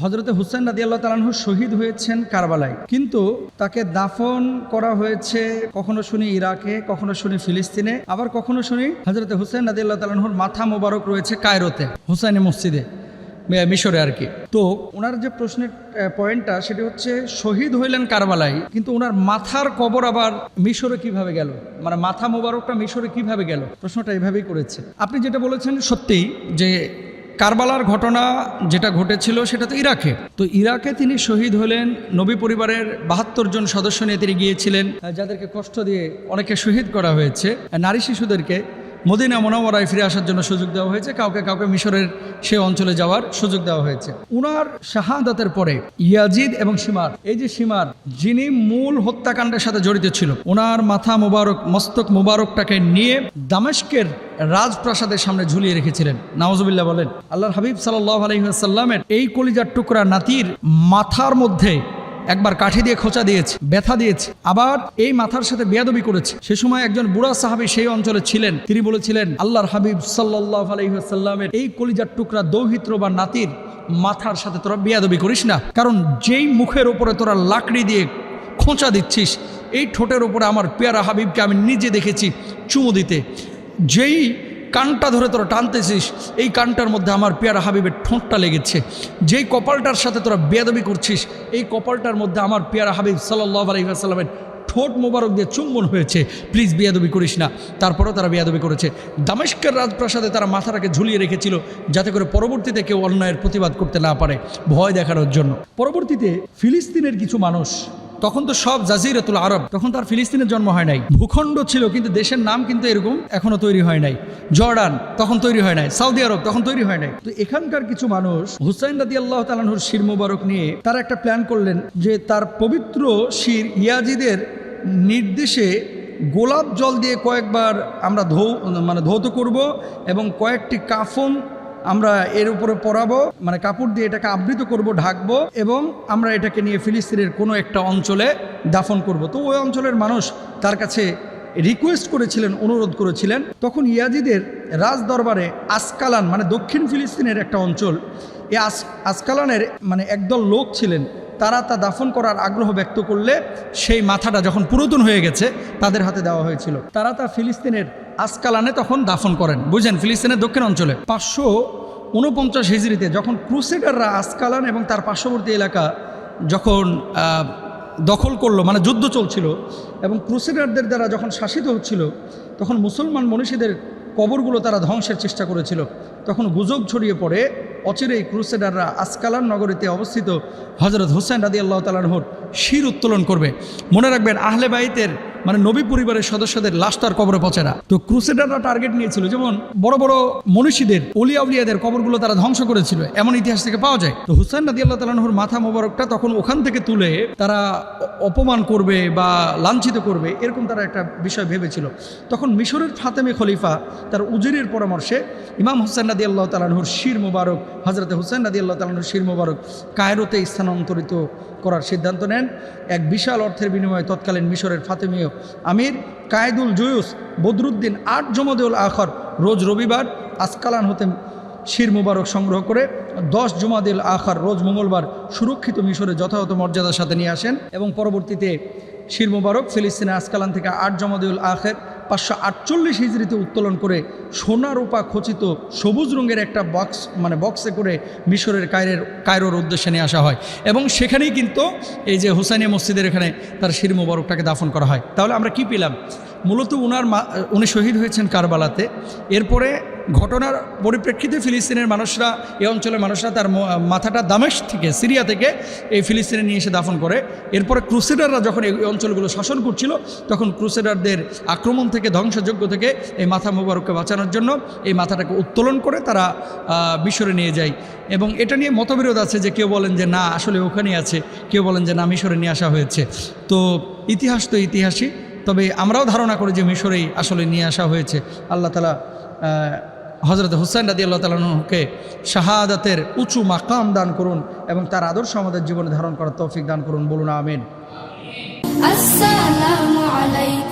হযরতে হুসাইন রাদিয়াল্লাহু তাআলা আনহু শহীদ হয়েছেন কারবালায়, কিন্তু তাকে দাফন করা হয়েছে কখনো শুনি ইরাকে, কখনো শুনি ফিলিস্তিনে, আবার কখনো শুনি হযরতে হুসাইন রাদিয়াল্লাহু তাআলা আনহুর মাথা মোবারক রয়েছে কায়রোতে, হুসাইনি মসজিদে, মিশরে আর কি। তো ওনার যে প্রশ্নের পয়েন্টটা সেটা হচ্ছে শহীদ হইলেন কারবালায়, কিন্তু ওনার মাথার কবর আবার মিশরে কিভাবে গেল, মানে মাথা মোবারকটা মিশরে কিভাবে গেল, প্রশ্নটা এইভাবেই করেছে। আপনি যেটা বলেছেন সত্যি যে কারবালার ঘটনা যেটা ঘটেছিল সেটা তো ইরাকে, তো ইরাকে তিনি শহীদ হলেন। নবী পরিবারের 72 জন সদস্য নিয়ে তিনি গিয়েছিলেন, যাদেরকে কষ্ট দিয়ে অনেকে শহীদ করা হয়েছে। নারী শিশুদেরকে মদিনা মুনাওয়ারায় ফিরে আসার জন্য সুযোগ দেওয়া হয়েছে, কাউকে কাউকে মিশরের সে অঞ্চলে যাওয়ার সুযোগ দেওয়া হয়েছে। উনার শাহাদাতের পরে ইয়াজিদ এবং শিমার, এই যে শিমার যিনি মূল হত্যাকাণ্ডের সাথে জড়িত ছিল, ওনার মাথা মোবারক, মস্তক মোবারকটাকে নিয়ে দামেস্কের রাজপ্রাসাদের সামনে ঝুলিয়ে রেখেছিলেন। নাউজুবিল্লাহ বলেন। আল্লাহর হাবিব সাল্লাল্লাহু আলাইহি ওয়াসাল্লামের এই কলিজার টুকরা নাতির মাথার মধ্যে একবার কাঠি দিয়ে খোঁচা দিয়েছে, ব্যথা দিয়েছে, আবার এই মাথার সাথে বেয়াদবি করেছে। সে সময় একজন বুড়া সাহাবী সেই অঞ্চলে ছিলেন, তিনি বলেছিলেন আল্লাহর হাবিব সাল্লাল্লাহু আলাইহি ওয়াসাল্লামের এই কলিজার টুকরা দৌহিত্র বা নাতির মাথার সাথে তোরা বেয়াদবি করিস না, কারণ যেই মুখের ওপরে তোরা লাকড়ি দিয়ে খোঁচা দিচ্ছিস, এই ঠোঁটের ওপরে আমার পেয়ারা হাবিবকে আমি নিজে দেখেছি চুমু দিতে, যেই কানটা ধরে তোরা টানতেছিস এই কানটার মধ্যে আমার পেয়ারা হাবিবের ঠোঁটটা লেগেছে, যেই কপালটার সাথে তোরা বেয়াদবি করছিস এই কপালটার মধ্যে আমার পেয়ারা হাবিব সাল্লাল্লাহু আলাইহি ওয়াসাল্লামের ঠোঁট মোবারক দিয়ে চুম্বন হয়েছে, প্লিজ বেয়াদবি করিস না। তারপরেও তারা বেয়াদবি করেছে। দামেস্কের রাজপ্রাসাদে তারা মাথাটাকে ঝুলিয়ে রেখেছিল যাতে করে পরবর্তীতে কেউ অন্যায়ের প্রতিবাদ করতে না পারে, ভয় দেখানোর জন্য। পরবর্তীতে ফিলিস্তিনের কিছু মানুষ, তখন তো সব জাজিরাতুল আরব, তখন তার ফিলিস্তিনের জন্ম হয় নাই, ভূখণ্ড ছিল কিন্তু দেশের নাম কিন্তু এরকম এখনো তৈরি হয় নাই। জর্ডান তখন তৈরি হয় নাই, সৌদি আরব তখন তৈরি হয় নাই। তো এখানকার কিছু মানুষ হুসাইন রাদিয়াল্লাহু তাআলা আনহুর শির মোবারক নিয়ে তারা একটা প্ল্যান করলেন যে তার পবিত্র শির ইয়াজিদের নির্দেশে গোলাপ জল দিয়ে কয়েকবার আমরা ধৌত করব এবং কয়েকটি কাফন আমরা এর উপরে পরাবো, মানে কাপড় দিয়ে এটাকে আবৃত করব, ঢাকবো, এবং আমরা এটাকে নিয়ে ফিলিস্তিনের কোনো একটা অঞ্চলে দাফন করব। তো ওই অঞ্চলের মানুষ তার কাছে রিকোয়েস্ট করেছিলেন, অনুরোধ করেছিলেন। তখন ইয়াজিদের রাজ দরবারে আসকালান, মানে দক্ষিণ ফিলিস্তিনের একটা অঞ্চল, এই আসকালানের মানে একদল লোক ছিলেন, তারা তা দাফন করার আগ্রহ ব্যক্ত করলে সেই মাথাটা যখন পুরাতন হয়ে গেছে তাদের হাতে দেওয়া হয়েছিল। তারা তা ফিলিস্তিনের আসকালানে তখন দাফন করেন, বুঝেন, ফিলিস্তিনের দক্ষিণ অঞ্চলে। 549 হিজরিতে যখন ক্রুসেডাররা আসকালান এবং তার পার্শ্ববর্তী এলাকা যখন দখল করলো, মানে যুদ্ধ চলছিল এবং ক্রুসেডারদের দ্বারা যখন শাসিত হচ্ছিল, তখন মুসলমান মনীষীদের কবরগুলো তারা ধ্বংসের চেষ্টা করেছিল। তখন গুজব ছড়িয়ে পড়ে অচিরেই ক্রুসেডাররা আসকালান নগরীতে অবস্থিত হযরত হুসাইন রাদিয়াল্লাহু তাআলা আনহুর শির উত্তোলন করবে। মনে রাখবেন, আহলে বাইতের মানে নবী পরিবারের সদস্যদের লাশ তার কবরে পচে না। তো ক্রুসেডাররা টার্গেট নিয়েছিল, যেমন বড় বড় মনীষীদের, ওলিয়া উলিয়াদের কবরগুলো তারা ধ্বংস করেছিল, এমন ইতিহাস থেকে পাওয়া যায়। তো হুসাইন রাদিয়াল্লাহু তাআলা আনহুর মাথা মোবারকটা তখন ওখান থেকে তুলে তারা অপমান করবে বা লাঞ্ছিত করবে, এরকম তারা একটা বিষয় ভেবেছিল। তখন মিশরের ফাতেমে খলিফা তার উজিরের পরামর্শে ইমাম হুসাইন রাদিয়াল্লাহু তাআলা আনহুর শির মোবারক, হযরতে হুসাইন রাদিয়াল্লাহু তাআলা আনহুর শির মোবারক কায়রোতে স্থানান্তরিত করার সিদ্ধান্ত নেন। এক বিশাল অর্থের বিনিময়ে তৎকালীন মিশরের ফাতেমীয় আমির কায়েদুল জুয়ুস বদরুদ্দিন 8 জমাদিউল আখর রোজ রবিবার আসকালান হতে শির মুবারক সংগ্রহ করে 10 জুমাদিউল আখর রোজ মঙ্গলবার সুরক্ষিত মিশরে যথাযথ মর্যাদার সাথে নিয়ে আসেন এবং পরবর্তীতে শির মুবারক ফিলিস্তিনের আসকালান থেকে 8 জমাদিউল আখের 548 হিজরিতে উত্তোলন করে সোনা রূপা খচিত সবুজ রঙের একটা বক্সে করে মিশরের কায়রোর উদ্দেশ্যে নিয়ে আসা হয় এবং সেখানেই কিন্তু এই যে হুসাইনি মসজিদের এখানে তার শির মুবারকটাকে দাফন করা হয়। তাহলে আমরা কি পেলাম? মূলত উনি শহীদ হয়েছেন কারবালাতে। এরপরে ঘটনার পরিপ্রেক্ষিতে ফিলিস্তিনের মানুষরা, এই অঞ্চলের মানুষরা তার মাথাটা দামেস্ক থেকে, সিরিয়া থেকে এই ফিলিস্তিনে নিয়ে এসে দাফন করে। এরপরে ক্রুসেডাররা যখন এই অঞ্চলগুলো শাসন করছিল, তখন ক্রুসেডারদের আক্রমণ থেকে, ধ্বংসযজ্ঞ থেকে এই মাথা মোবারককে বাঁচানোর জন্য এই মাথাটাকে উত্তোলন করে তারা মিশরে নিয়ে যায়। এবং এটা নিয়ে মতবিরোধ আছে, যে কেউ বলেন যে না আসলে ওখানেই আছে, কেউ বলেন যে না মিশরে নিয়ে আসা হয়েছে। তো ইতিহাস তো ইতিহাসই, তবে আমরাও ধারণা করি যে মিশরেই আসলে নিয়ে আসা হয়েছে। আল্লাহ তাআলা হযরত হুসাইন রাদিয়াল্লাহু তাআলা আনহুকে শাহাদাতের উঁচু মাকাম দান করুন এবং তার আদর্শ আমাদের জীবনে ধারণ করার তৌফিক দান করুন। বলুন আমিন। আসসালামু আলাইকুম।